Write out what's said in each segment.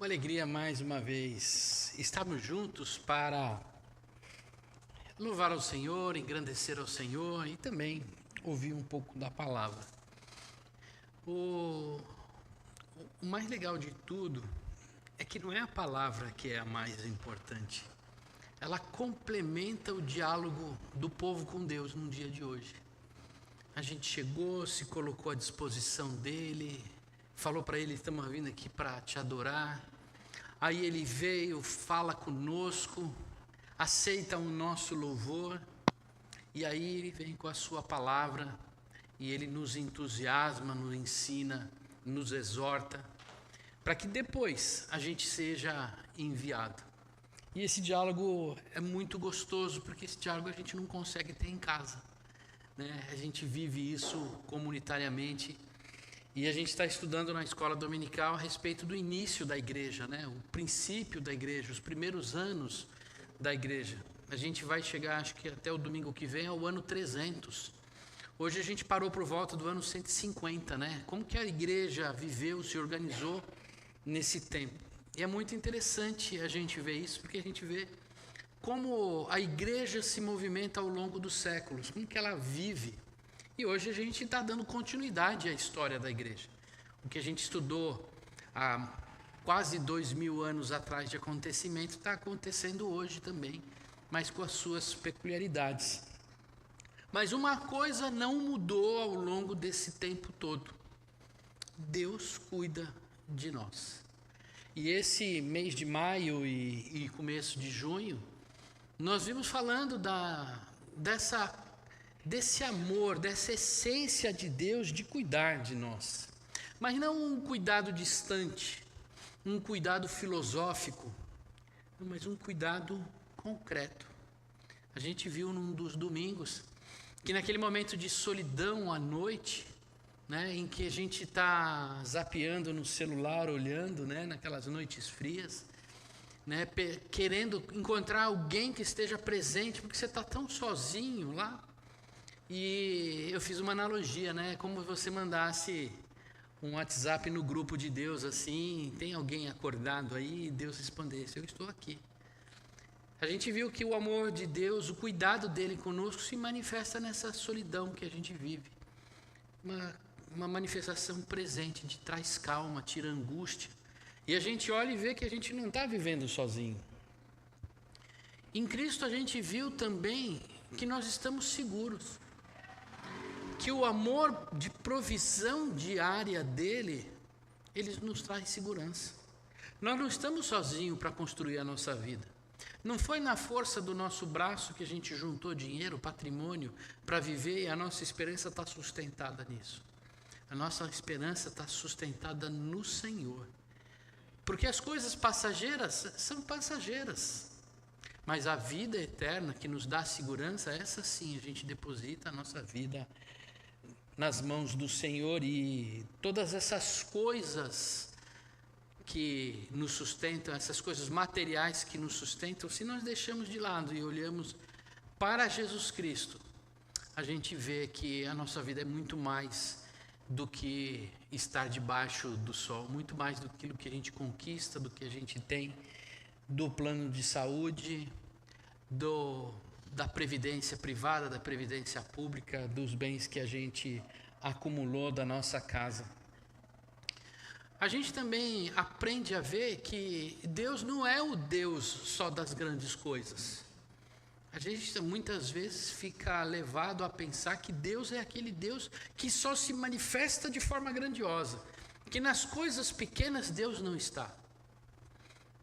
Uma alegria mais uma vez estarmos juntos para louvar ao Senhor, engrandecer ao Senhor e também ouvir um pouco da palavra. O mais legal de tudo é que não é a palavra que é a mais importante. Ela complementa o diálogo do povo com Deus no dia de hoje. A gente chegou, se colocou à disposição dele, falou para ele: estamos vindo aqui para te adorar. Aí ele veio, fala conosco, aceita o nosso louvor, e aí ele vem com a sua palavra, e ele nos entusiasma, nos ensina, nos exorta, para que depois a gente seja enviado. E esse diálogo é muito gostoso, porque esse diálogo a gente não consegue ter em casa, né? A gente vive isso comunitariamente. E a gente está estudando na escola dominical a respeito do início da igreja, né? O princípio da igreja, os primeiros anos da igreja. A gente vai chegar, acho que até o domingo que vem, ao ano 300. Hoje a gente parou por volta do ano 150, né? Como que a igreja viveu, se organizou nesse tempo. E é muito interessante a gente ver isso, porque a gente vê como a igreja se movimenta ao longo dos séculos, como que ela vive. E hoje a gente está dando continuidade à história da igreja. O que a gente estudou há quase 2000 anos atrás de acontecimento está acontecendo hoje também, mas com as suas peculiaridades. Mas uma coisa não mudou ao longo desse tempo todo: Deus cuida de nós. E esse mês de maio e começo de junho, nós vimos falando desse amor, dessa essência de Deus de cuidar de nós. Mas não um cuidado distante, um cuidado filosófico, mas um cuidado concreto. A gente viu num dos domingos que naquele momento de solidão à noite, né, em que a gente está zapeando no celular, olhando, né, naquelas noites frias, né, querendo encontrar alguém que esteja presente, porque você está tão sozinho lá. E eu fiz uma analogia, né, como você mandasse um WhatsApp no grupo de Deus, assim: tem alguém acordado aí? E Deus respondesse: eu estou aqui. A gente viu que o amor de Deus, o cuidado dele conosco se manifesta nessa solidão que a gente vive. Uma manifestação presente, de traz calma, tira angústia. E a gente olha e vê que a gente não está vivendo sozinho. Em Cristo a gente viu também que nós estamos seguros, que o amor de provisão diária dele, ele nos traz segurança. Nós não estamos sozinhos para construir a nossa vida. Não foi na força do nosso braço que a gente juntou dinheiro, patrimônio, para viver, e a nossa esperança está sustentada nisso. A nossa esperança está sustentada no Senhor. Porque as coisas passageiras são passageiras. Mas a vida eterna que nos dá segurança, essa sim, a gente deposita a nossa vida nas mãos do Senhor. E todas essas coisas que nos sustentam, essas coisas materiais que nos sustentam, se nós deixamos de lado e olhamos para Jesus Cristo, a gente vê que a nossa vida é muito mais do que estar debaixo do sol, muito mais do que a gente conquista, do que a gente tem, do plano de saúde, da previdência privada, da previdência pública, dos bens que a gente acumulou da nossa casa. A gente também aprende a ver que Deus não é o Deus só das grandes coisas. A gente muitas vezes fica levado a pensar que Deus é aquele Deus que só se manifesta de forma grandiosa, que nas coisas pequenas Deus não está.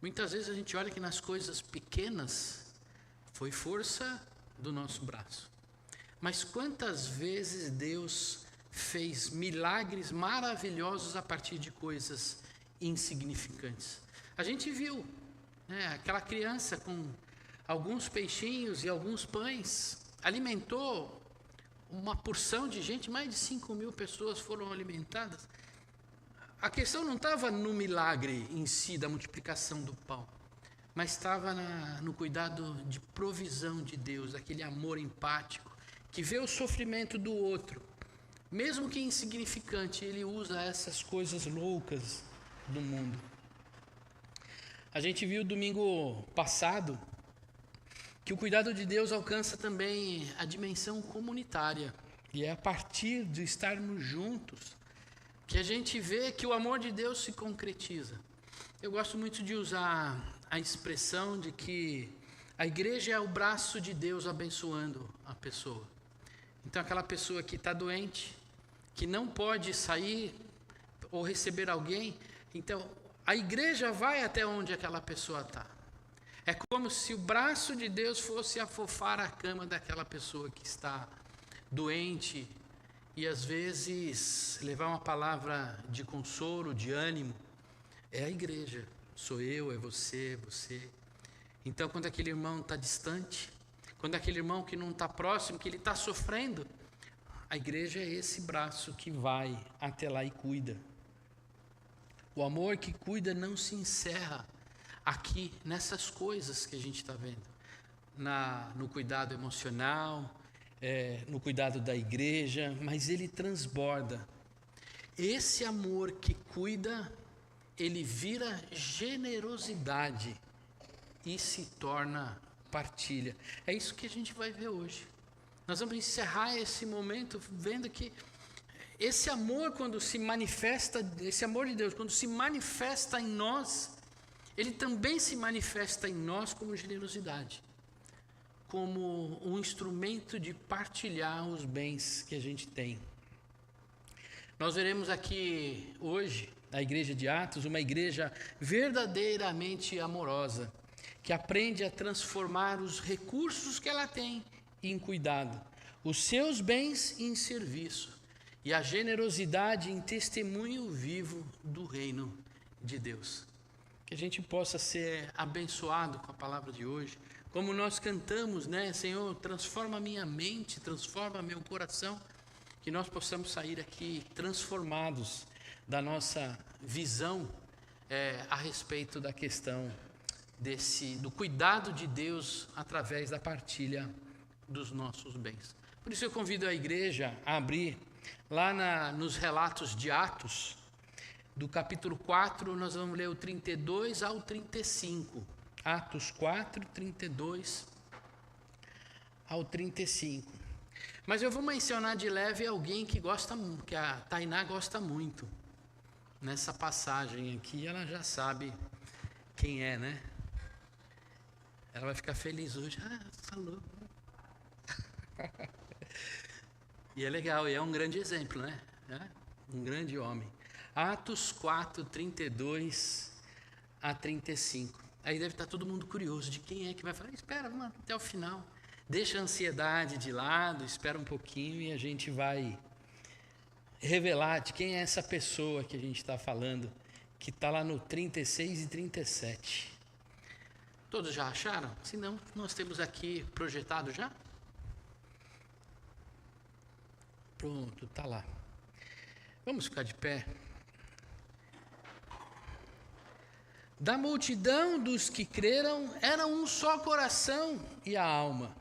Muitas vezes a gente olha que nas coisas pequenas foi força do nosso braço. Mas quantas vezes Deus fez milagres maravilhosos a partir de coisas insignificantes? A gente viu, né, aquela criança com alguns peixinhos e alguns pães alimentou uma porção de gente, mais de 5.000 pessoas foram alimentadas. A questão não estava no milagre em si da multiplicação do pão, mas estava no cuidado de provisão de Deus, aquele amor empático, que vê o sofrimento do outro, mesmo que insignificante. Ele usa essas coisas loucas do mundo. A gente viu domingo passado que o cuidado de Deus alcança também a dimensão comunitária. E é a partir de estarmos juntos que a gente vê que o amor de Deus se concretiza. Eu gosto muito de usar a expressão de que a igreja é o braço de Deus abençoando a pessoa. Então aquela pessoa que está doente, que não pode sair ou receber alguém, então a igreja vai até onde aquela pessoa está. É como se o braço de Deus fosse afofar a cama daquela pessoa que está doente e às vezes levar uma palavra de consolo, de ânimo. É a igreja, sou eu, é você, você. Então quando aquele irmão está distante, quando aquele irmão que não está próximo, que ele está sofrendo, a igreja é esse braço que vai até lá e cuida. O amor que cuida não se encerra aqui nessas coisas que a gente está vendo, no cuidado emocional, no cuidado da igreja, mas ele transborda. Esse amor que cuida, ele vira generosidade e se torna partilha. É isso que a gente vai ver hoje. Nós vamos encerrar esse momento vendo que esse amor, quando se manifesta, esse amor de Deus, quando se manifesta em nós, ele também se manifesta em nós como generosidade, como um instrumento de partilhar os bens que a gente tem. Nós veremos aqui hoje, na igreja de Atos, uma igreja verdadeiramente amorosa, que aprende a transformar os recursos que ela tem em cuidado, os seus bens em serviço e a generosidade em testemunho vivo do reino de Deus. Que a gente possa ser abençoado com a palavra de hoje, como nós cantamos, né? Senhor, transforma a minha mente, transforma meu coração, que nós possamos sair aqui transformados da nossa visão a respeito da questão do cuidado de Deus através da partilha dos nossos bens. Por isso eu convido a igreja a abrir lá nos relatos de Atos, do capítulo 4, nós vamos ler o 32 ao 35. Atos 4, 32 ao 35. Mas eu vou mencionar de leve alguém que a Tainá gosta muito. Nessa passagem aqui, ela já sabe quem é, né? Ela vai ficar feliz hoje. Falou. E é legal, e é um grande exemplo, né? Um grande homem. Atos 4, 32 a 35. Aí deve estar todo mundo curioso de quem é que vai falar. Espera, vamos até o final. Deixa a ansiedade de lado, espera um pouquinho e a gente vai revelar de quem é essa pessoa que a gente está falando, que está lá no 36 e 37. Todos já acharam? Se não, nós temos aqui projetado já. Pronto, está lá. Vamos ficar de pé. Da multidão dos que creram, era um só coração e a alma.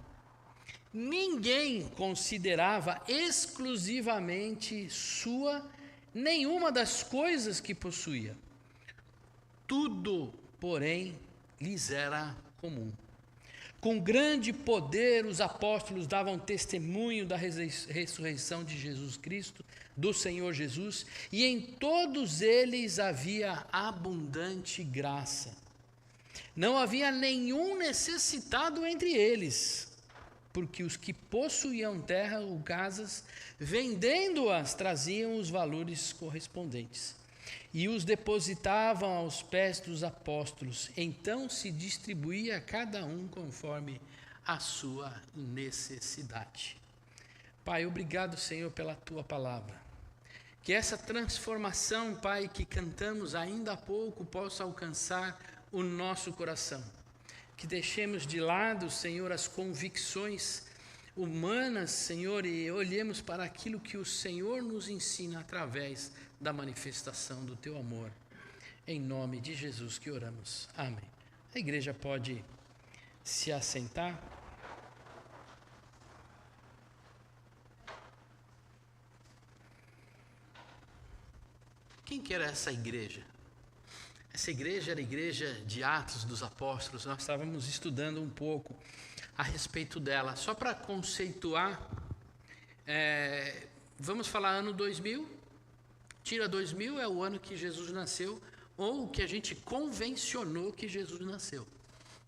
Ninguém considerava exclusivamente sua nenhuma das coisas que possuía. Tudo, porém, lhes era comum. Com grande poder, os apóstolos davam testemunho da ressurreição de Jesus Cristo, do Senhor Jesus, e em todos eles havia abundante graça. Não havia nenhum necessitado entre eles, porque os que possuíam terra ou casas, vendendo-as, traziam os valores correspondentes e os depositavam aos pés dos apóstolos. Então se distribuía a cada um conforme a sua necessidade. Pai, obrigado, Senhor, pela Tua palavra. Que essa transformação, Pai, que cantamos ainda há pouco, possa alcançar o nosso coração. Que deixemos de lado, Senhor, as convicções humanas, Senhor, e olhemos para aquilo que o Senhor nos ensina através da manifestação do Teu amor. Em nome de Jesus que oramos. Amém. A igreja pode se assentar. Quem que era essa igreja? Essa Essa igreja era a igreja de Atos dos Apóstolos. Nós estávamos estudando um pouco a respeito dela. Só para conceituar, vamos falar ano 2000. Tira 2000 é o ano que Jesus nasceu, ou que a gente convencionou que Jesus nasceu.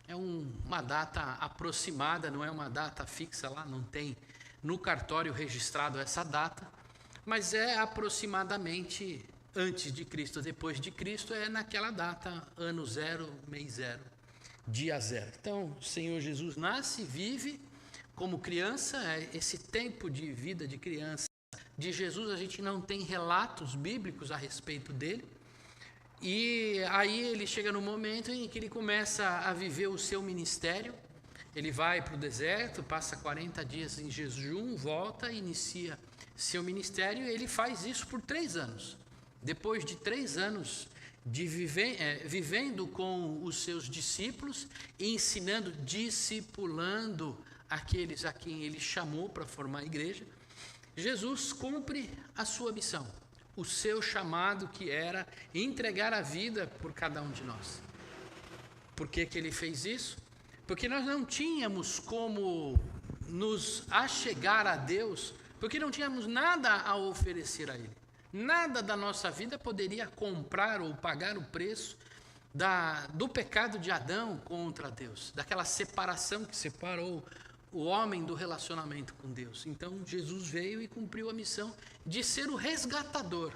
É uma data aproximada, não é uma data fixa lá, não tem no cartório registrado essa data, mas é aproximadamente antes de Cristo, depois de Cristo, é naquela data, ano 0, mês 0, dia 0. Então, o Senhor Jesus nasce, vive como criança, esse tempo de vida de criança de Jesus, a gente não tem relatos bíblicos a respeito dele. E aí ele chega no momento em que ele começa a viver o seu ministério. Ele vai para o deserto, passa 40 dias em jejum, volta, inicia seu ministério. E ele faz isso por 3 anos. Depois de 3 anos de vivendo com os seus discípulos, ensinando, discipulando aqueles a quem ele chamou para formar a igreja, Jesus cumpre a sua missão, o seu chamado, que era entregar a vida por cada um de nós. Por que ele fez isso? Porque nós não tínhamos como nos achegar a Deus, porque não tínhamos nada a oferecer a Ele. Nada da nossa vida poderia comprar ou pagar o preço do pecado de Adão contra Deus, daquela separação que separou o homem do relacionamento com Deus. Então Jesus veio e cumpriu a missão de ser o resgatador,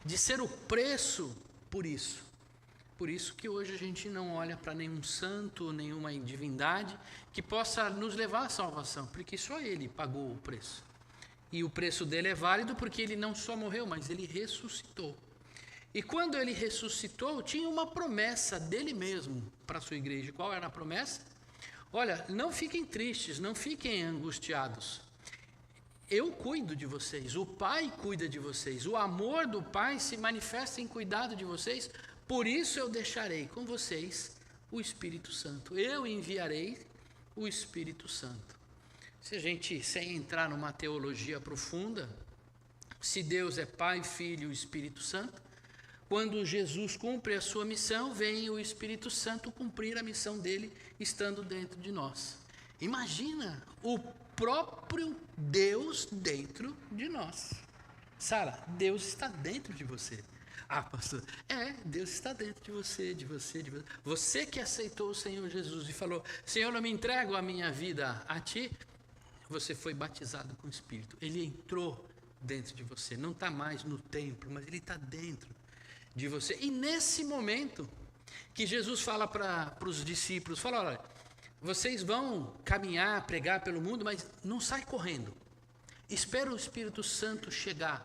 de ser o preço por isso. Por isso que hoje a gente não olha para nenhum santo, nenhuma divindade que possa nos levar à salvação, porque só Ele pagou o preço. E o preço dele é válido porque ele não só morreu, mas ele ressuscitou. E quando ele ressuscitou, tinha uma promessa dele mesmo para a sua igreja. Qual era a promessa? Olha, não fiquem tristes, não fiquem angustiados. Eu cuido de vocês, o Pai cuida de vocês, o amor do Pai se manifesta em cuidado de vocês, por isso eu deixarei com vocês o Espírito Santo. Eu enviarei o Espírito Santo. Se a gente, sem entrar numa teologia profunda, se Deus é Pai, Filho e Espírito Santo, quando Jesus cumpre a sua missão, vem o Espírito Santo cumprir a missão dele, estando dentro de nós. Imagina o próprio Deus dentro de nós. Sara, Deus está dentro de você. Ah, pastor, Deus está dentro de você, de você, de você. Você que aceitou o Senhor Jesus e falou, Senhor, eu me entrego a minha vida a Ti, você foi batizado com o Espírito. Ele entrou dentro de você, não está mais no templo, mas Ele está dentro de você. E nesse momento que Jesus fala para os discípulos, fala, olha, vocês vão caminhar, pregar pelo mundo, mas não sai correndo. Espera o Espírito Santo chegar.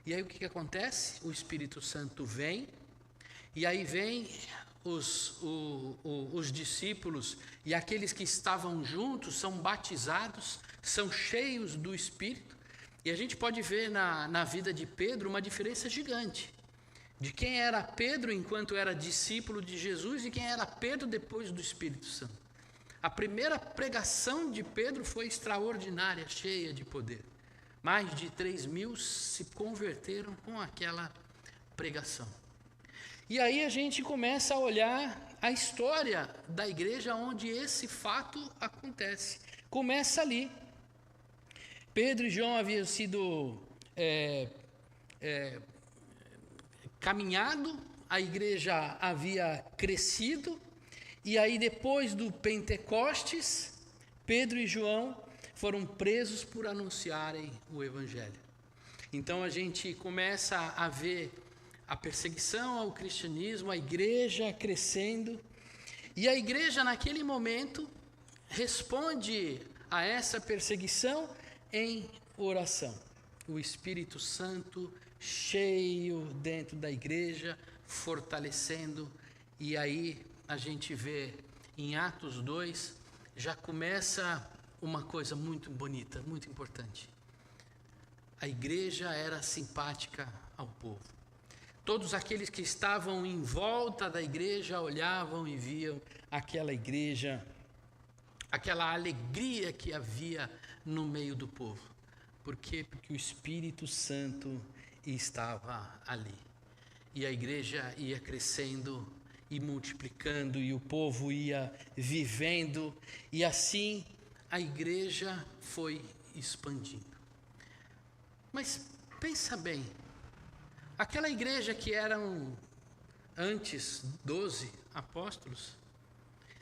E aí o que acontece? O Espírito Santo vem, e aí vem os discípulos e aqueles que estavam juntos são batizados, são cheios do Espírito. E a gente pode ver na vida de Pedro uma diferença gigante de quem era Pedro enquanto era discípulo de Jesus e quem era Pedro depois do Espírito Santo. A primeira pregação de Pedro foi extraordinária, cheia de poder. Mais de 3.000 se converteram com aquela pregação. E aí a gente começa a olhar a história da igreja onde esse fato acontece. Começa ali. Pedro e João haviam sido caminhado, a igreja havia crescido, e aí depois do Pentecostes, Pedro e João foram presos por anunciarem o Evangelho. Então a gente começa a ver a perseguição ao cristianismo, a igreja crescendo, e a igreja naquele momento responde a essa perseguição em oração. O Espírito Santo cheio dentro da igreja, fortalecendo, e aí a gente vê em Atos 2, já começa uma coisa muito bonita, muito importante. A igreja era simpática ao povo. Todos aqueles que estavam em volta da igreja olhavam e viam aquela igreja, aquela alegria que havia no meio do povo. Por quê? Porque o Espírito Santo estava ali. E a igreja ia crescendo e multiplicando, e o povo ia vivendo, e assim a igreja foi expandindo. Mas pensa bem, aquela igreja que eram antes 12 apóstolos,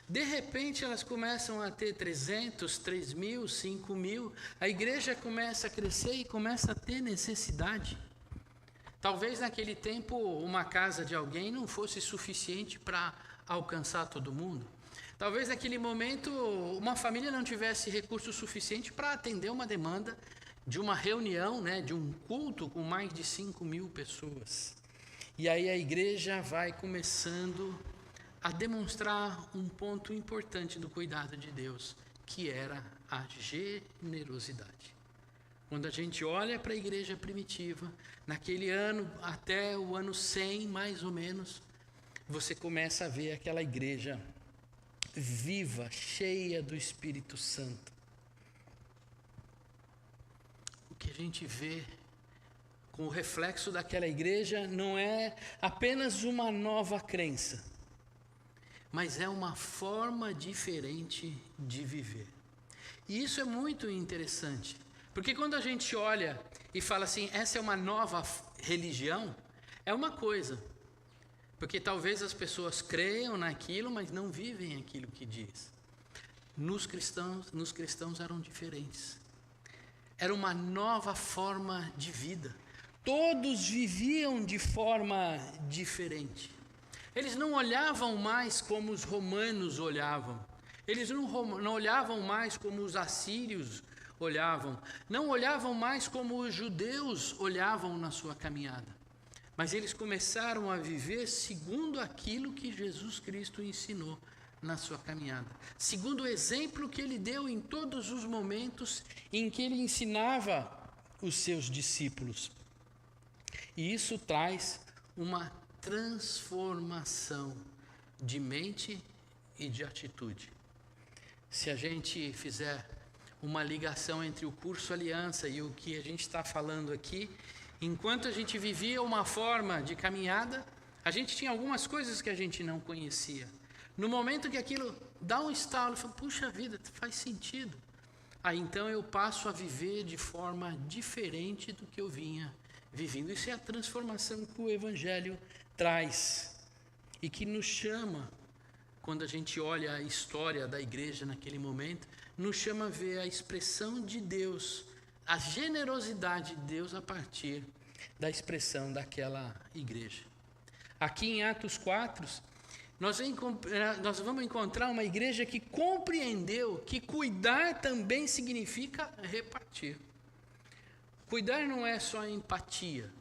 de repente elas começam a ter 300, 3.000, 5.000, a igreja começa a crescer e começa a ter necessidade. Talvez naquele tempo uma casa de alguém não fosse suficiente para alcançar todo mundo. Talvez naquele momento uma família não tivesse recurso suficiente para atender uma demanda de uma reunião, de um culto com mais de 5.000 pessoas. E aí a igreja vai começando a demonstrar um ponto importante do cuidado de Deus, que era a generosidade. Quando a gente olha para a igreja primitiva, naquele ano, até o ano 100 mais ou menos, você começa a ver aquela igreja viva, cheia do Espírito Santo. O que a gente vê com o reflexo daquela igreja não é apenas uma nova crença, mas é uma forma diferente de viver. E isso é muito interessante, porque quando a gente olha e fala assim, essa é uma nova religião, é uma coisa, porque talvez as pessoas creiam naquilo, mas não vivem aquilo que diz. Nos cristãos eram diferentes. Era uma nova forma de vida. Todos viviam de forma diferente. Eles não olhavam mais como os romanos olhavam. Eles não olhavam mais como os assírios olhavam. Não olhavam mais como os judeus olhavam na sua caminhada. Mas eles começaram a viver segundo aquilo que Jesus Cristo ensinou na sua caminhada. Segundo o exemplo que ele deu em todos os momentos em que ele ensinava os seus discípulos. E isso traz uma transformação de mente e de atitude. Se a gente fizer uma ligação entre o curso Aliança e o que a gente está falando aqui, enquanto a gente vivia uma forma de caminhada, a gente tinha algumas coisas que a gente não conhecia. No momento que aquilo dá um estalo, eu falo, puxa vida, faz sentido. Aí então eu passo a viver de forma diferente do que eu vinha vivendo. Isso é a transformação que o Evangelho traz e que nos chama, quando a gente olha a história da igreja naquele momento, nos chama a ver a expressão de Deus, a generosidade de Deus a partir da expressão daquela igreja. Aqui em Atos 4, nós vamos encontrar uma igreja que compreendeu que cuidar também significa repartir. Cuidar não é só empatia.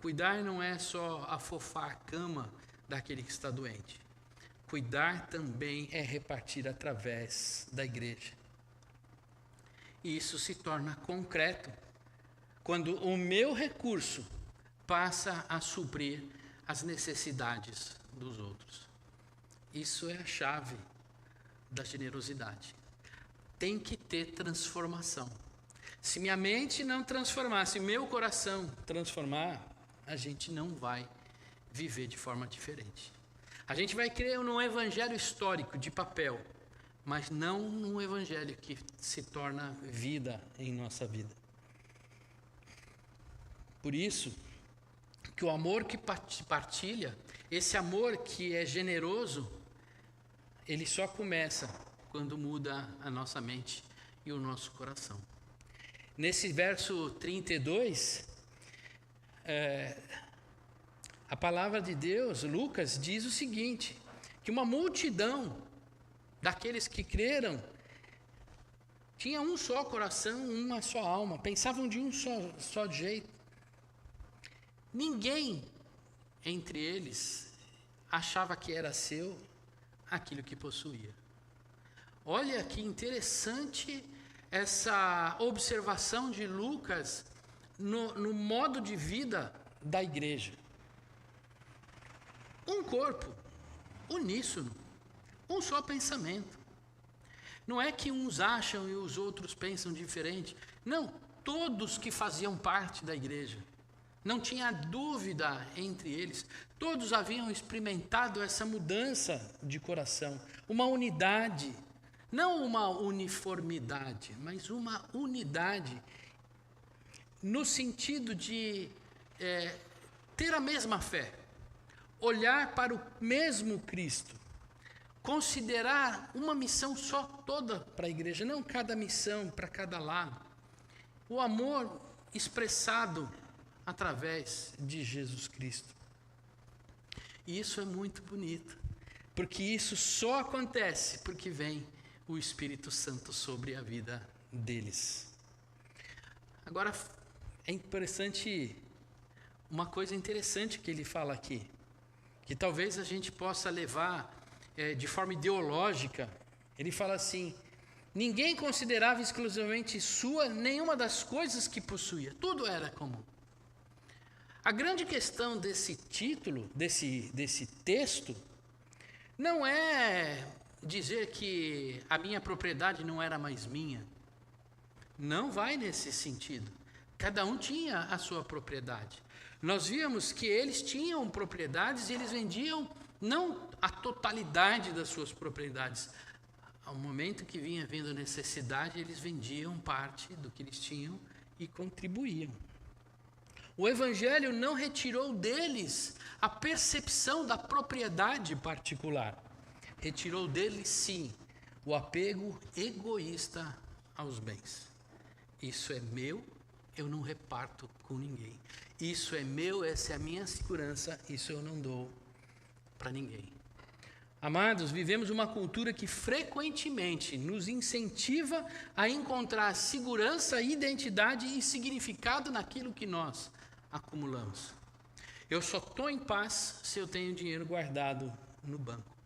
Cuidar não é só afofar a cama daquele que está doente. Cuidar também é repartir através da igreja. E isso se torna concreto quando o meu recurso passa a suprir as necessidades dos outros. Isso é a chave da generosidade. Tem que ter transformação. Se minha mente não transformar, se meu coração transformar, a gente não vai viver de forma diferente. A gente vai crer num evangelho histórico de papel, mas não num evangelho que se torna vida em nossa vida. Por isso, que o amor que partilha, esse amor que é generoso, ele só começa quando muda a nossa mente e o nosso coração. Nesse verso 32, a palavra de Deus, Lucas, diz o seguinte, que uma multidão daqueles que creram tinha um só coração, uma só alma, pensavam de um só jeito. Ninguém entre eles achava que era seu aquilo que possuía. Olha que interessante essa observação de Lucas no modo de vida da igreja. Um corpo, uníssono, um só pensamento. Não é que uns acham e os outros pensam diferente. Não, todos que faziam parte da igreja Não tinha dúvida entre eles. Todos haviam experimentado essa mudança de coração, uma unidade, não uma uniformidade, mas uma unidade, no sentido de ter a mesma fé, olhar para o mesmo Cristo, considerar uma missão só toda para a igreja, não cada missão para cada lado. O amor expressado através de Jesus Cristo. E isso é muito bonito, porque isso só acontece porque vem o Espírito Santo sobre a vida deles. Agora, é interessante, uma coisa interessante que ele fala aqui, que talvez a gente possa levar de forma ideológica. Ele fala assim: ninguém considerava exclusivamente sua nenhuma das coisas que possuía, tudo era comum. A grande questão desse título, desse texto, não é dizer que a minha propriedade não era mais minha. Não vai nesse sentido. Cada um tinha a sua propriedade. Nós víamos que eles tinham propriedades e eles vendiam não a totalidade das suas propriedades. Ao momento que vinha vindo necessidade, eles vendiam parte do que eles tinham e contribuíam. O Evangelho não retirou deles a percepção da propriedade particular. Retirou deles, sim, o apego egoísta aos bens. Isso é meu, eu não reparto com ninguém. Isso é meu, essa é a minha segurança, isso eu não dou para ninguém. Amados, vivemos uma cultura que frequentemente nos incentiva a encontrar segurança, identidade e significado naquilo que nós acumulamos. Eu só estou em paz se eu tenho dinheiro guardado no banco.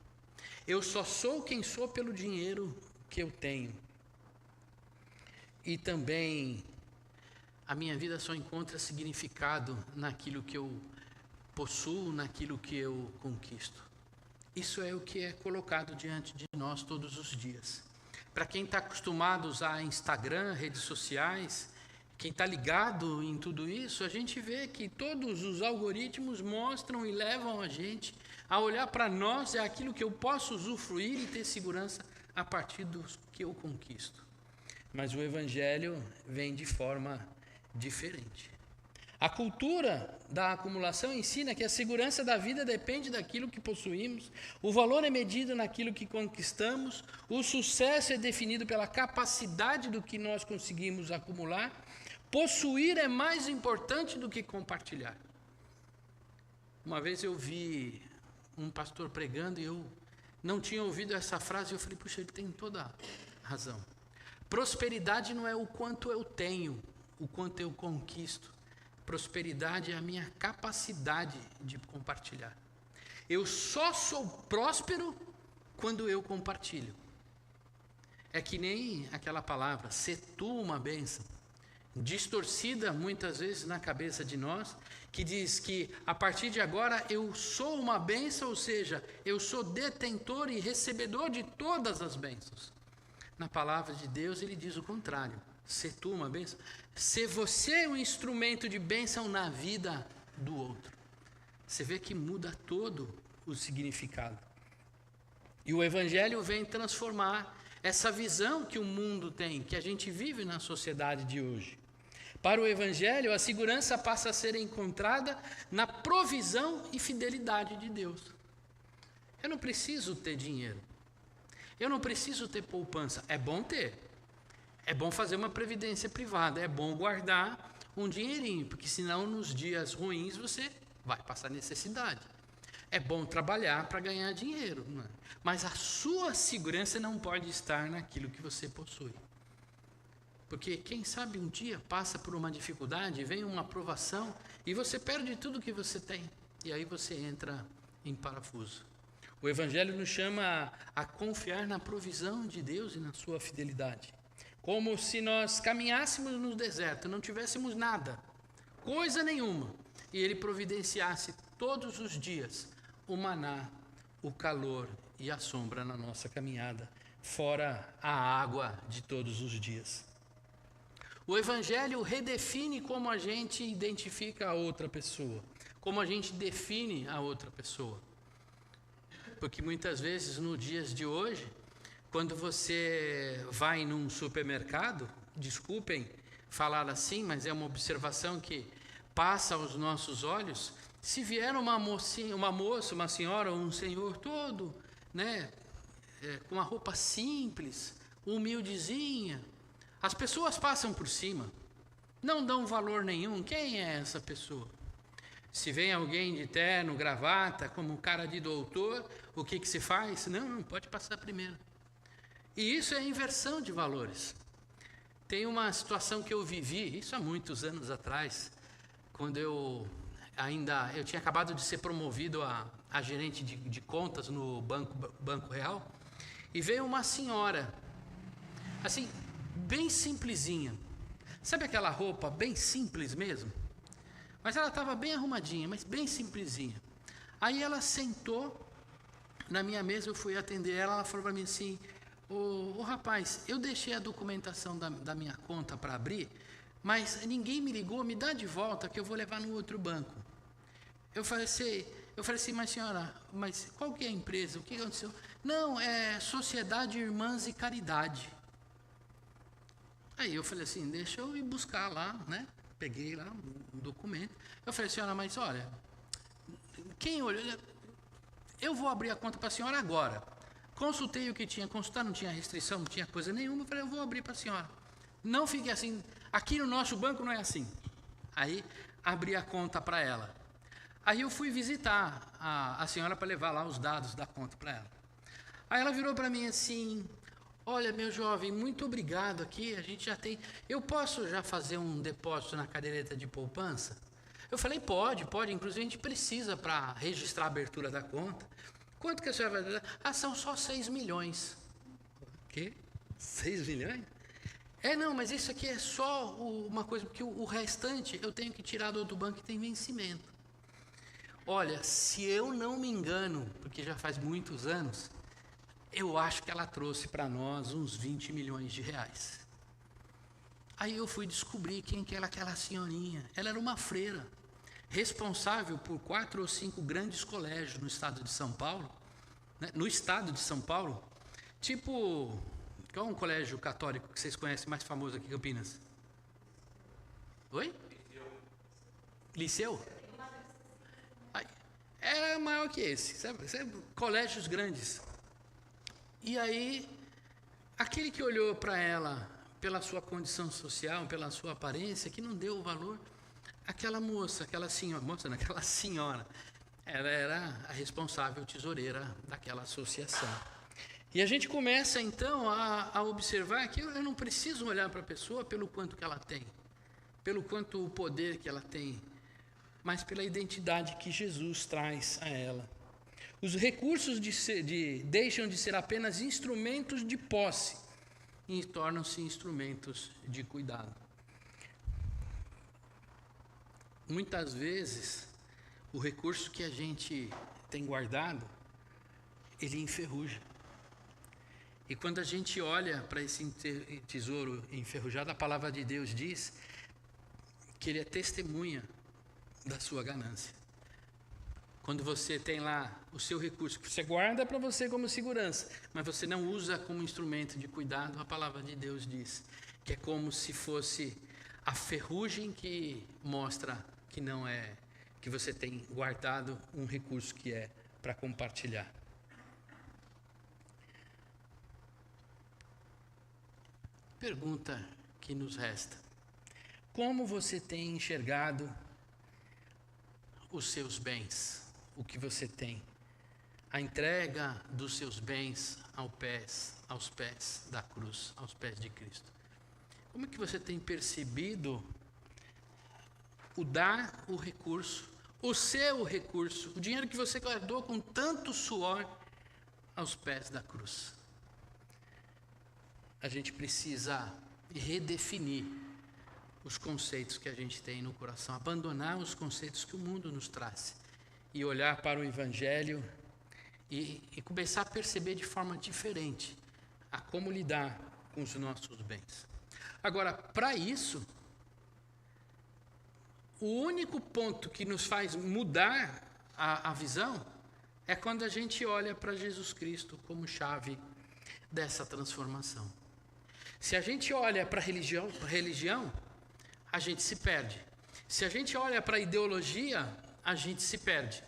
Eu só sou quem sou pelo dinheiro que eu tenho. E também a minha vida só encontra significado naquilo que eu possuo, naquilo que eu conquisto. Isso é o que é colocado diante de nós todos os dias. Para quem está acostumado a usar Instagram, redes sociais, quem está ligado em tudo isso, a gente vê que todos os algoritmos mostram e levam a gente a olhar para nós, é aquilo que eu posso usufruir e ter segurança a partir do que eu conquisto. Mas o Evangelho vem de forma diferente. A cultura da acumulação ensina que a segurança da vida depende daquilo que possuímos, o valor é medido naquilo que conquistamos, o sucesso é definido pela capacidade do que nós conseguimos acumular, possuir é mais importante do que compartilhar. Uma vez eu vi um pastor pregando e eu não tinha ouvido essa frase e eu falei, puxa, ele tem toda a razão. Prosperidade não é o quanto eu tenho, o quanto eu conquisto. Prosperidade é a minha capacidade de compartilhar. Eu só sou próspero quando eu compartilho. É que nem aquela palavra, ser tu uma bênção, distorcida muitas vezes na cabeça de nós, que diz que a partir de agora eu sou uma bênção, ou seja, eu sou detentor e recebedor de todas as bênçãos. Na palavra de Deus ele diz o contrário. Ser tu uma bênção, ser você um instrumento de bênção na vida do outro. Você vê que muda todo o significado. E o Evangelho vem transformar essa visão que o mundo tem, que a gente vive na sociedade de hoje. Para o Evangelho, a segurança passa a ser encontrada na provisão e fidelidade de Deus. Eu não preciso ter dinheiro. Eu não preciso ter poupança. É bom ter. É bom fazer uma previdência privada, é bom guardar um dinheirinho, porque senão nos dias ruins você vai passar necessidade. É bom trabalhar para ganhar dinheiro, não é? Mas a sua segurança não pode estar naquilo que você possui. Porque quem sabe um dia passa por uma dificuldade, vem uma provação e você perde tudo que você tem. E aí você entra em parafuso. O Evangelho nos chama a confiar na provisão de Deus e na sua fidelidade. Como se nós caminhássemos no deserto, não tivéssemos nada, coisa nenhuma, e Ele providenciasse todos os dias o maná, o calor e a sombra na nossa caminhada, fora a água de todos os dias. O Evangelho redefine como a gente identifica a outra pessoa, como a gente define a outra pessoa. Porque muitas vezes, nos dias de hoje, quando você vai num supermercado, desculpem falar assim, mas é uma observação que passa aos nossos olhos, se vier uma mocinha, uma moça, uma senhora ou um senhor todo, né, com uma roupa simples, humildezinha, as pessoas passam por cima, não dão valor nenhum. Quem é essa pessoa? Se vem alguém de terno, gravata, como cara de doutor, o que se faz? Não, pode passar primeiro. E isso é inversão de valores. Tem uma situação que eu vivi, isso há muitos anos atrás, quando eu tinha acabado de ser promovido a gerente de contas no Banco Real, e veio uma senhora, assim, bem simplesinha. Sabe aquela roupa bem simples mesmo? Mas ela estava bem arrumadinha, mas bem simplesinha. Aí ela sentou na minha mesa, eu fui atender ela, ela falou para mim assim, ô rapaz, eu deixei a documentação da minha conta para abrir, mas ninguém me ligou, me dá de volta que eu vou levar no outro banco. Eu falei assim, mas senhora, mas qual que é a empresa? O que aconteceu? Não, é Sociedade Irmãs e Caridade. Aí eu falei assim, deixa eu ir buscar lá, né? Peguei lá um documento. Eu falei, senhora, mas olha, quem olhou? Eu vou abrir a conta para a senhora agora. Consultei o que tinha que consultar, não tinha restrição, não tinha coisa nenhuma. Eu falei, eu vou abrir para a senhora. Não fique assim, aqui no nosso banco não é assim. Aí abri a conta para ela. Aí eu fui visitar a senhora para levar lá os dados da conta para ela. Aí ela virou para mim assim, olha, meu jovem, muito obrigado aqui, a gente já tem... Eu posso já fazer um depósito na caderneta de poupança? Eu falei, pode, inclusive a gente precisa para registrar a abertura da conta. Quanto que a senhora vai dar? Ah, são só 6 milhões. O quê? 6 milhões? Não, mas isso aqui é só uma coisa, porque o restante eu tenho que tirar do outro banco que tem vencimento. Olha, se eu não me engano, porque já faz muitos anos, eu acho que ela trouxe para nós uns 20 milhões de reais. Aí eu fui descobrir quem que era aquela senhorinha. Ela era uma freira, responsável por 4 ou 5 grandes colégios no estado de São Paulo, né? No estado de São Paulo, tipo, qual é um colégio católico que vocês conhecem mais famoso aqui em Campinas? Oi? Liceu? Era maior que esse, sabe? Colégios grandes. E aí, aquele que olhou para ela pela sua condição social, pela sua aparência, que não deu o valor, aquela senhora, ela era a responsável tesoureira daquela associação. E a gente começa então a observar que eu não preciso olhar para a pessoa pelo quanto que ela tem, pelo quanto o poder que ela tem, mas pela identidade que Jesus traz a ela. Os recursos deixam de ser apenas instrumentos de posse e tornam-se instrumentos de cuidado. Muitas vezes, o recurso que a gente tem guardado, ele enferruja. E quando a gente olha para esse tesouro enferrujado, a palavra de Deus diz que ele é testemunha da sua ganância. Quando você tem lá o seu recurso, que você guarda para você como segurança, mas você não usa como instrumento de cuidado, a palavra de Deus diz que é como se fosse a ferrugem que mostra que não é, que você tem guardado um recurso que é para compartilhar. Pergunta que nos resta: como você tem enxergado os seus bens, o que você tem, a entrega dos seus bens aos pés da cruz, aos pés de Cristo? Como é que você tem percebido o dar o recurso, o seu recurso, o dinheiro que você guardou com tanto suor aos pés da cruz? A gente precisa redefinir os conceitos que a gente tem no coração, abandonar os conceitos que o mundo nos traz e olhar para o Evangelho e começar a perceber de forma diferente a como lidar com os nossos bens. Agora, para isso, o único ponto que nos faz mudar a visão é quando a gente olha para Jesus Cristo como chave dessa transformação. Se a gente olha para a religião, a gente se perde. Se a gente olha para a ideologia, a gente se perde.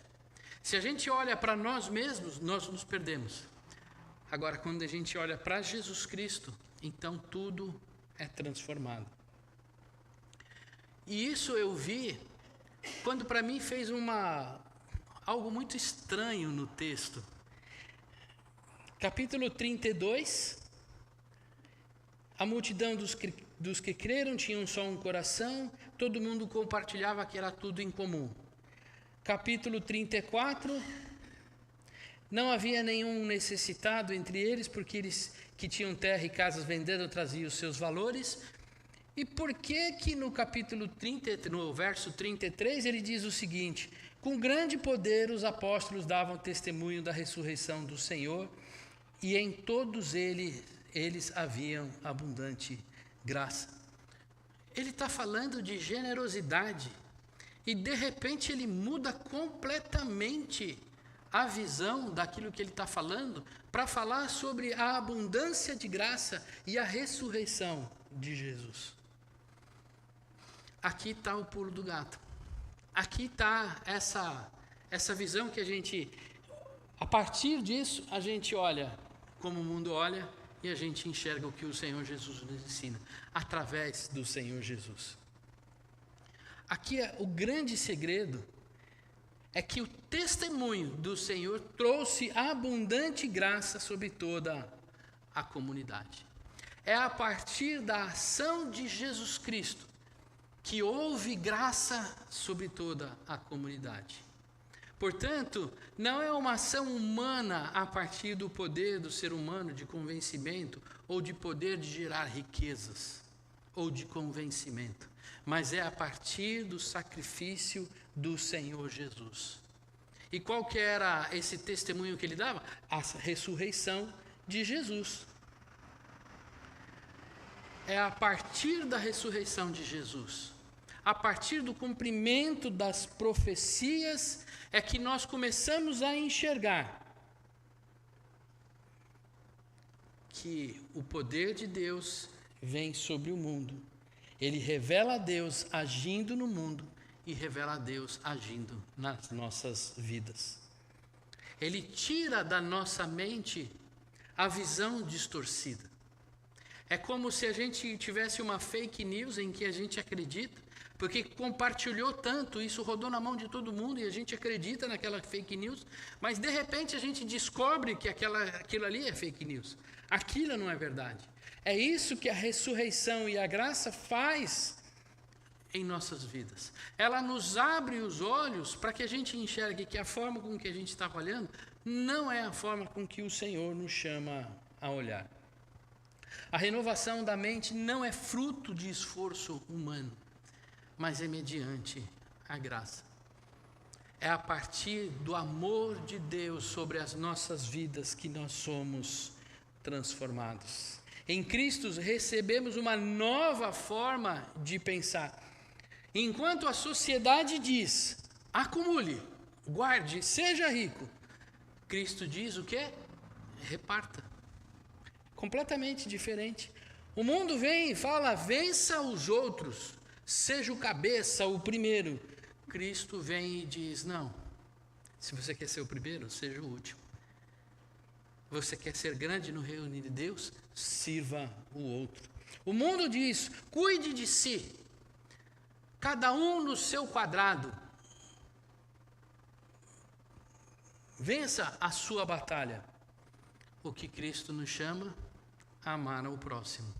Se a gente olha para nós mesmos, nós nos perdemos. Agora, quando a gente olha para Jesus Cristo, então tudo é transformado. E isso eu vi quando para mim fez algo muito estranho no texto. Capítulo 32, a multidão dos que creram tinham só um coração, todo mundo compartilhava que era tudo em comum. Capítulo 34, não havia nenhum necessitado entre eles, porque eles que tinham terra e casas vendendo traziam os seus valores. E por que no capítulo 30, no verso 33, ele diz o seguinte: com grande poder os apóstolos davam testemunho da ressurreição do Senhor, e em todos eles haviam abundante graça. Ele está falando de generosidade, e de repente ele muda completamente a visão daquilo que ele está falando, para falar sobre a abundância de graça e a ressurreição de Jesus. Aqui está o pulo do gato. Aqui está essa visão que a gente, a partir disso, a gente olha como o mundo olha e a gente enxerga o que o Senhor Jesus nos ensina, através do Senhor Jesus. Aqui o grande segredo é que o testemunho do Senhor trouxe abundante graça sobre toda a comunidade. É a partir da ação de Jesus Cristo que houve graça sobre toda a comunidade. Portanto, não é uma ação humana a partir do poder do ser humano de convencimento ou de poder de gerar riquezas ou de convencimento, mas é a partir do sacrifício do Senhor Jesus. E qual que era esse testemunho que ele dava? A ressurreição de Jesus. É a partir da ressurreição de Jesus, a partir do cumprimento das profecias, é que nós começamos a enxergar que o poder de Deus vem sobre o mundo. Ele revela a Deus agindo no mundo e revela a Deus agindo nas nossas vidas. Ele tira da nossa mente a visão distorcida. É como se a gente tivesse uma fake news em que a gente acredita, porque compartilhou tanto, isso rodou na mão de todo mundo e a gente acredita naquela fake news, mas de repente a gente descobre que aquilo ali é fake news. Aquilo não é verdade. É isso que a ressurreição e a graça faz em nossas vidas. Ela nos abre os olhos para que a gente enxergue que a forma com que a gente está olhando não é a forma com que o Senhor nos chama a olhar. A renovação da mente não é fruto de esforço humano, mas é mediante a graça. É a partir do amor de Deus sobre as nossas vidas que nós somos transformados. Em Cristo recebemos uma nova forma de pensar. Enquanto a sociedade diz, acumule, guarde, seja rico, Cristo diz o quê? Reparta. Completamente diferente. O mundo vem e fala, vença os outros, seja o cabeça, o primeiro. Cristo vem e diz, não, se você quer ser o primeiro, seja o último. Você quer ser grande no reino de Deus? Sirva o outro. O mundo diz, cuide de si, cada um no seu quadrado. Vença a sua batalha. O que Cristo nos chama? Amar ao próximo.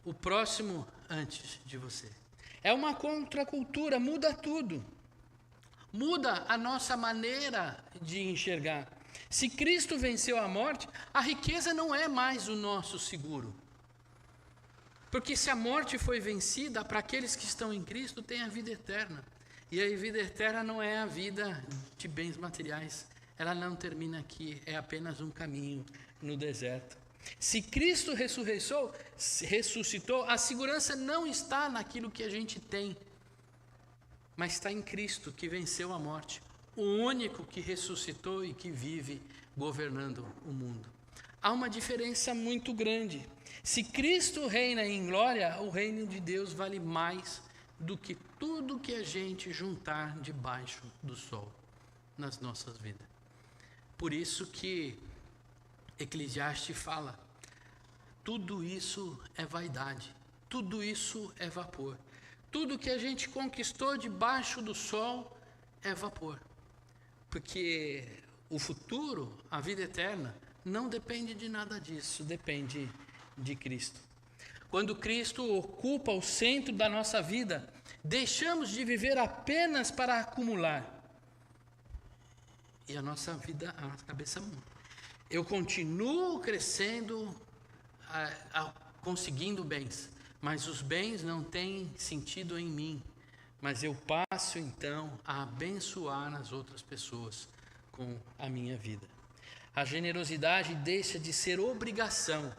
O próximo antes de você. É uma contracultura, muda tudo. Muda a nossa maneira de enxergar. Se Cristo venceu a morte, a riqueza não é mais o nosso seguro. Porque se a morte foi vencida, para aqueles que estão em Cristo, tem a vida eterna. E a vida eterna não é a vida de bens materiais. Ela não termina aqui, é apenas um caminho no deserto. Se Cristo ressuscitou, a segurança não está naquilo que a gente tem, mas está em Cristo, que venceu a morte, o único que ressuscitou e que vive governando o mundo. Há uma diferença muito grande. Se Cristo reina em glória, o reino de Deus vale mais do que tudo que a gente juntar debaixo do sol nas nossas vidas. Por isso que Eclesiastes fala: tudo isso é vaidade, tudo isso é vapor. Tudo que a gente conquistou debaixo do sol é vapor. Porque o futuro, a vida eterna, não depende de nada disso, depende de Cristo. Quando Cristo ocupa o centro da nossa vida, deixamos de viver apenas para acumular. E a nossa vida, a nossa cabeça muda. Eu continuo crescendo, conseguindo bens, mas os bens não têm sentido em mim. Mas eu passo então a abençoar as outras pessoas com a minha vida. A generosidade deixa de ser obrigação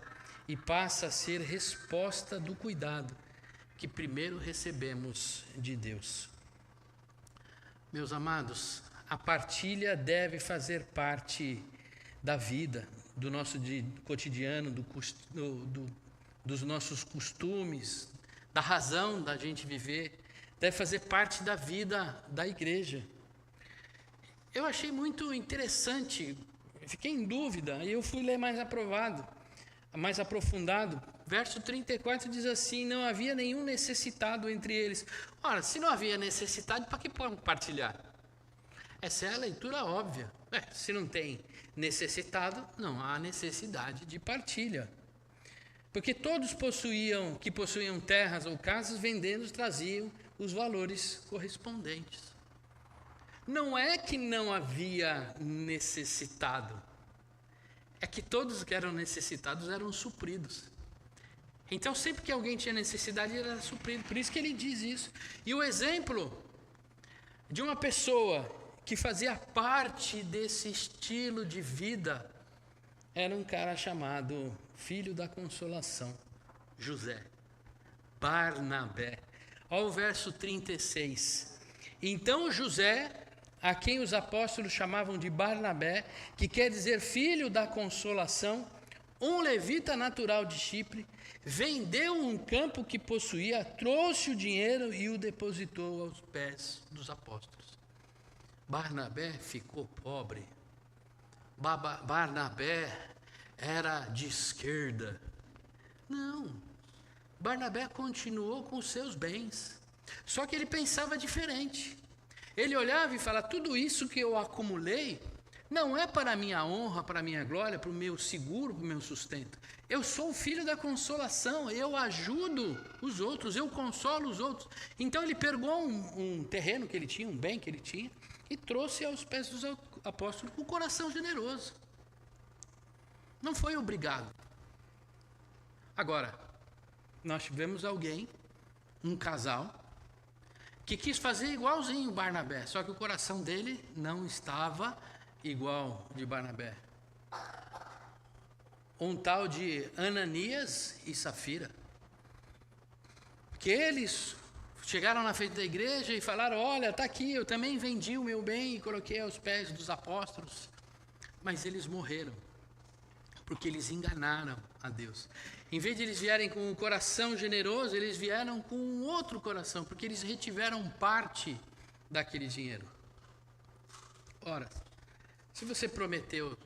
e passa a ser resposta do cuidado que primeiro recebemos de Deus. Meus amados, a partilha deve fazer parte da vida, do nosso cotidiano, dos nossos costumes, da razão da gente viver, deve fazer parte da vida da igreja. Eu achei muito interessante, fiquei em dúvida, e eu fui ler mais aprofundado. Verso 34 diz assim: não havia nenhum necessitado entre eles. Ora, se não havia necessidade, para que compartilhar? Essa é a leitura óbvia. Se não tem necessitado, não há necessidade de partilha. Porque todos que possuíam terras ou casas, vendendo, traziam os valores correspondentes. Não é que não havia necessitado, é que todos que eram necessitados eram supridos. Então, sempre que alguém tinha necessidade, ele era suprido. Por isso que ele diz isso. E o exemplo de uma pessoa que fazia parte desse estilo de vida era um cara chamado Filho da Consolação, José, Barnabé. Olha o verso 36. Então José, a quem os apóstolos chamavam de Barnabé, que quer dizer Filho da Consolação, um levita natural de Chipre, vendeu um campo que possuía, trouxe o dinheiro e o depositou aos pés dos apóstolos. Barnabé ficou pobre. Barnabé era de esquerda. Não. Barnabé continuou com os seus bens. Só que ele pensava diferente. Ele olhava e falava: tudo isso que eu acumulei não é para a minha honra, para a minha glória, para o meu seguro, para o meu sustento. Eu sou o filho da consolação, eu ajudo os outros, eu consolo os outros. Então ele pegou um terreno que ele tinha, um bem que ele tinha, e trouxe aos pés dos apóstolos com o coração generoso. Não foi obrigado. Agora, nós tivemos alguém, um casal, que quis fazer igualzinho Barnabé, só que o coração dele não estava igual de Barnabé. Um tal de Ananias e Safira, que eles chegaram na frente da igreja e falaram: olha, está aqui, eu também vendi o meu bem e coloquei aos pés dos apóstolos. Mas eles morreram, porque eles enganaram a Deus. Em vez de eles vierem com um coração generoso, eles vieram com um outro coração, porque eles retiveram parte daquele dinheiro. Ora, se você prometeu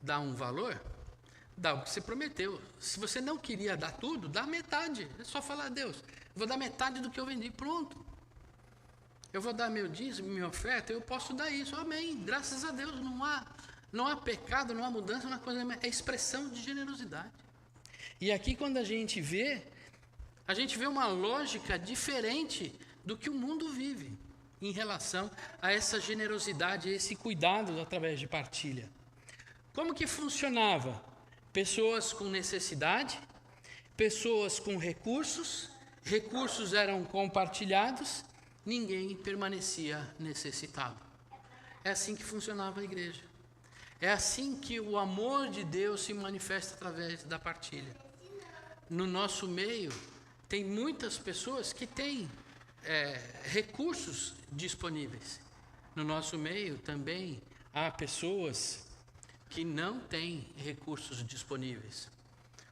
dar um valor, dá o que você prometeu. Se você não queria dar tudo, dá metade. É só falar: Deus, vou dar metade do que eu vendi, pronto. Eu vou dar meu dízimo, minha oferta, eu posso dar isso, amém. Graças a Deus, não há pecado, não há mudança, não há coisa, é expressão de generosidade. E aqui quando a gente vê uma lógica diferente do que o mundo vive em relação a essa generosidade, a esse cuidado através de partilha. Como que funcionava? Pessoas com necessidade, pessoas com recursos eram compartilhados, ninguém permanecia necessitado. É assim que funcionava a igreja. É assim que o amor de Deus se manifesta através da partilha. No nosso meio, tem muitas pessoas que têm recursos disponíveis. No nosso meio também há pessoas que não têm recursos disponíveis.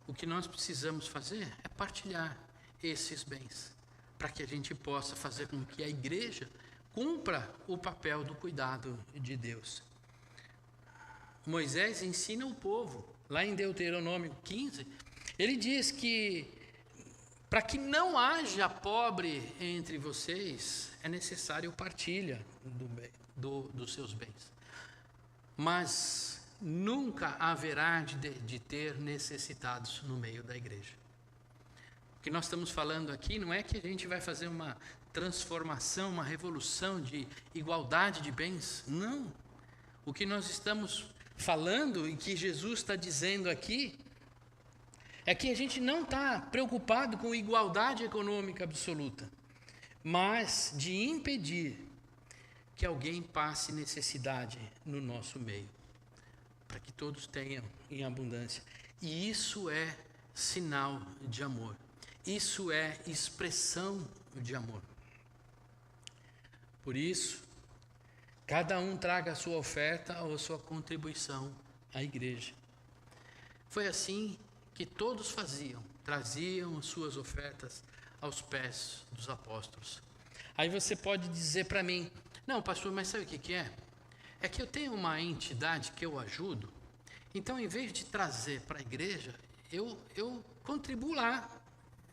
O que nós precisamos fazer é partilhar esses bens, para que a gente possa fazer com que a igreja cumpra o papel do cuidado de Deus. Moisés ensina o povo, lá em Deuteronômio 15, ele diz que para que não haja pobre entre vocês, é necessário partilha dos seus bens. Mas nunca haverá de ter necessitados no meio da igreja. O que nós estamos falando aqui não é que a gente vai fazer uma transformação, uma revolução de igualdade de bens. Não. O que nós estamos falando e que Jesus está dizendo aqui é que a gente não está preocupado com igualdade econômica absoluta, mas de impedir que alguém passe necessidade no nosso meio, para que todos tenham em abundância. E isso é sinal de amor. Isso é expressão de amor. Por isso, cada um traga a sua oferta ou a sua contribuição à igreja. Foi assim que todos faziam, traziam as suas ofertas aos pés dos apóstolos. Aí você pode dizer para mim, não, pastor, mas sabe o que é? É que eu tenho uma entidade que eu ajudo, então em vez de trazer para a igreja, eu contribuo lá.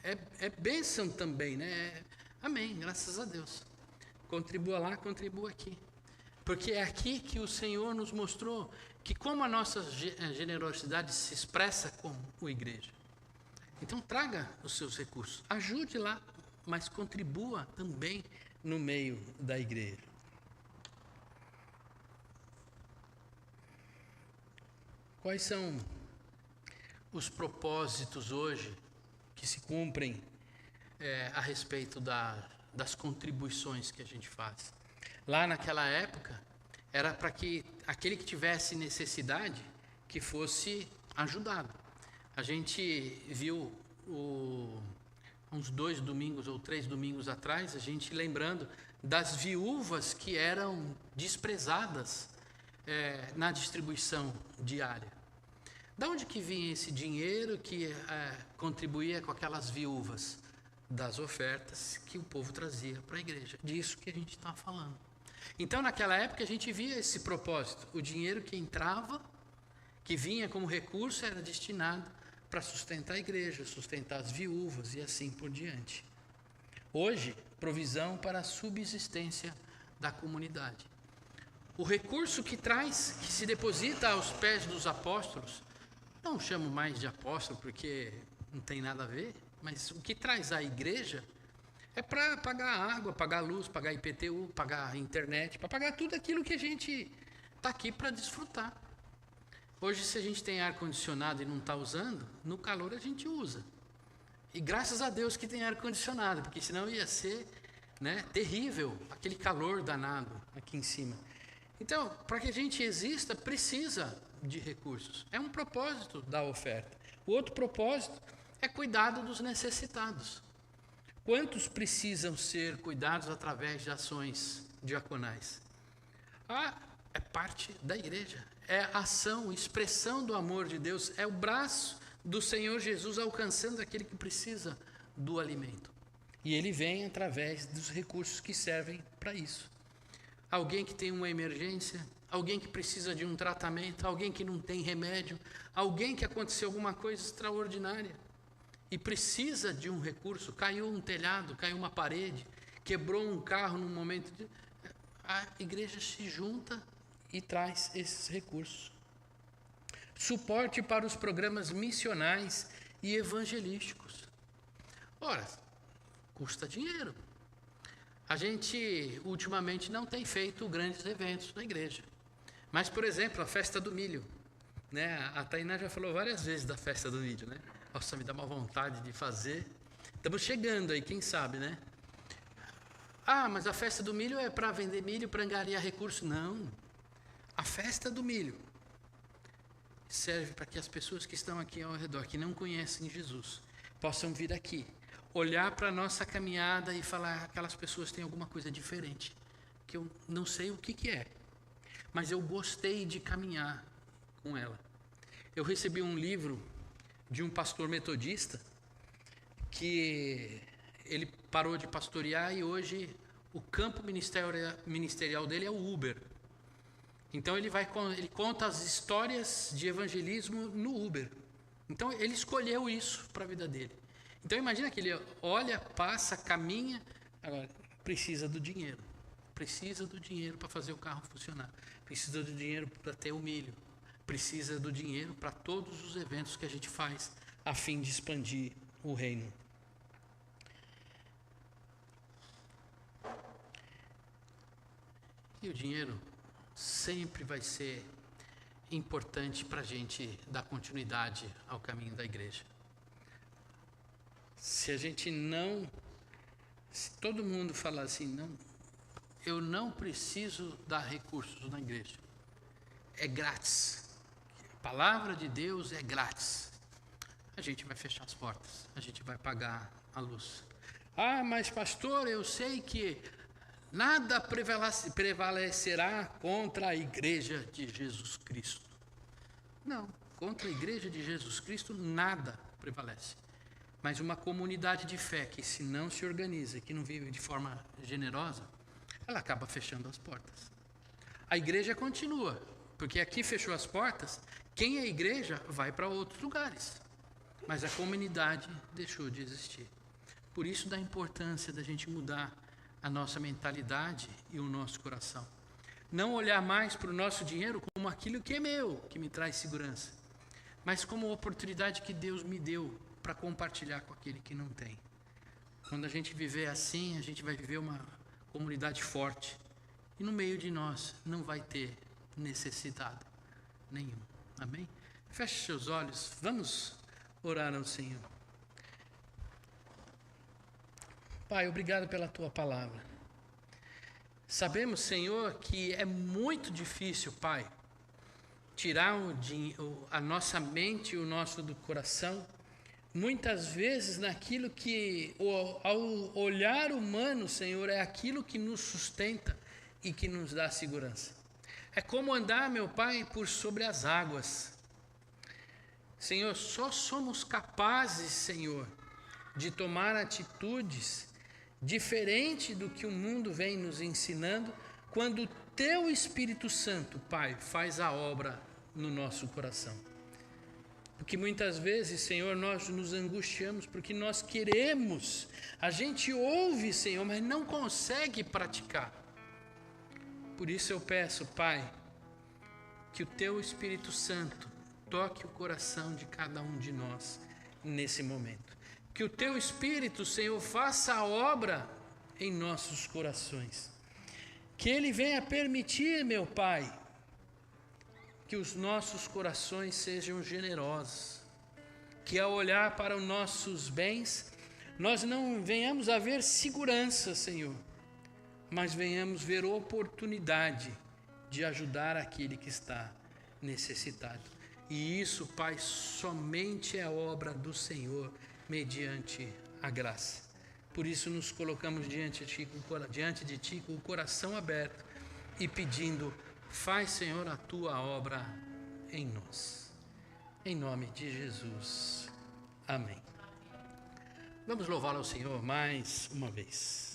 É bênção também, né? Amém, graças a Deus. Contribua lá, contribua aqui. Porque é aqui que o Senhor nos mostrou que como a nossa generosidade se expressa como igreja. Então traga os seus recursos, ajude lá, mas contribua também no meio da igreja. Quais são os propósitos hoje que se cumprem a respeito das contribuições que a gente faz? Lá naquela época, era para que aquele que tivesse necessidade, que fosse ajudado. A gente viu uns 2 domingos ou 3 domingos atrás, a gente lembrando das viúvas que eram desprezadas na distribuição diária. Da onde que vinha esse dinheiro que contribuía com aquelas viúvas? Das ofertas que o povo trazia para a igreja. Disso que a gente está falando. Então, naquela época, a gente via esse propósito. O dinheiro que entrava, que vinha como recurso, era destinado para sustentar a igreja, sustentar as viúvas e assim por diante. Hoje, provisão para a subsistência da comunidade. O recurso que traz, que se deposita aos pés dos apóstolos, não chamo mais de apóstolo porque não tem nada a ver, mas o que traz à igreja é para pagar água, pagar luz, pagar IPTU, pagar internet, para pagar tudo aquilo que a gente está aqui para desfrutar. Hoje, se a gente tem ar-condicionado e não está usando, no calor a gente usa. E graças a Deus que tem ar-condicionado, porque senão ia ser terrível, aquele calor danado aqui em cima. Então, para que a gente exista, precisa de recursos. É um propósito da oferta. O outro propósito é cuidado dos necessitados. Quantos precisam ser cuidados através de ações diaconais? É parte da igreja. É ação, expressão do amor de Deus. É o braço do Senhor Jesus alcançando aquele que precisa do alimento. E ele vem através dos recursos que servem para isso. Alguém que tem uma emergência, alguém que precisa de um tratamento, alguém que não tem remédio, alguém que aconteceu alguma coisa extraordinária e precisa de um recurso, caiu um telhado, caiu uma parede, quebrou um carro num momento a igreja se junta e traz esses recursos. Suporte para os programas missionais e evangelísticos. Ora, custa dinheiro. A gente, ultimamente, não tem feito grandes eventos na igreja. Mas, por exemplo, a festa do milho. A Tainá já falou várias vezes da festa do milho, Nossa, me dá uma vontade de fazer. Estamos chegando aí, quem sabe, mas a festa do milho é para vender milho, para angariar recursos. Não. A festa do milho serve para que as pessoas que estão aqui ao redor, que não conhecem Jesus, possam vir aqui, olhar para a nossa caminhada e falar: aquelas pessoas têm alguma coisa diferente, que eu não sei o que é, mas eu gostei de caminhar com ela. Eu recebi um livro de um pastor metodista que ele parou de pastorear e hoje o campo ministerial dele é o Uber. Então ele conta as histórias de evangelismo no Uber. Então ele escolheu isso para a vida dele. Então imagina que ele olha, passa, caminha, agora precisa do dinheiro. Precisa do dinheiro para fazer o carro funcionar. Precisa do dinheiro para ter o milho. Precisa do dinheiro para todos os eventos que a gente faz a fim de expandir o reino. E o dinheiro sempre vai ser importante para a gente dar continuidade ao caminho da igreja. Se todo mundo falar assim: não, eu não preciso dar recursos na igreja, é grátis, a palavra de Deus é grátis, a gente vai fechar as portas, a gente vai pagar a luz. Ah, mas pastor, eu sei que nada prevalecerá contra a igreja de Jesus Cristo. Não, contra a igreja de Jesus Cristo nada prevalece. Mas uma comunidade de fé que se não se organiza, que não vive de forma generosa, ela acaba fechando as portas. A igreja continua, porque aqui fechou as portas, quem é igreja vai para outros lugares. Mas a comunidade deixou de existir. Por isso da importância da gente mudar a nossa mentalidade e o nosso coração. Não olhar mais para o nosso dinheiro como aquilo que é meu, que me traz segurança, mas como uma oportunidade que Deus me deu para compartilhar com aquele que não tem. Quando a gente viver assim, a gente vai viver uma comunidade forte. E no meio de nós não vai ter necessidade nenhum. Amém? Feche seus olhos, vamos orar ao Senhor. Pai, obrigado pela Tua palavra. Sabemos, Senhor, que é muito difícil, Pai, tirar a nossa mente e o nosso do coração, muitas vezes naquilo que, ao olhar humano, Senhor, é aquilo que nos sustenta e que nos dá segurança. É como andar, meu Pai, por sobre as águas. Senhor, só somos capazes, Senhor, de tomar atitudes diferente do que o mundo vem nos ensinando, quando o Teu Espírito Santo, Pai, faz a obra no nosso coração. Porque muitas vezes, Senhor, nós nos angustiamos porque nós queremos, a gente ouve, Senhor, mas não consegue praticar. Por isso eu peço, Pai, que o Teu Espírito Santo toque o coração de cada um de nós nesse momento. Que o Teu Espírito, Senhor, faça a obra em nossos corações. Que Ele venha permitir, meu Pai, que os nossos corações sejam generosos. Que ao olhar para os nossos bens, nós não venhamos a ver segurança, Senhor, mas venhamos ver oportunidade de ajudar aquele que está necessitado. E isso, Pai, somente é obra do Senhor, mediante a graça. Por isso nos colocamos diante de Ti com o coração aberto e pedindo: faz, Senhor, a Tua obra em nós. Em nome de Jesus. Amém. Vamos louvá-lo ao Senhor mais uma vez.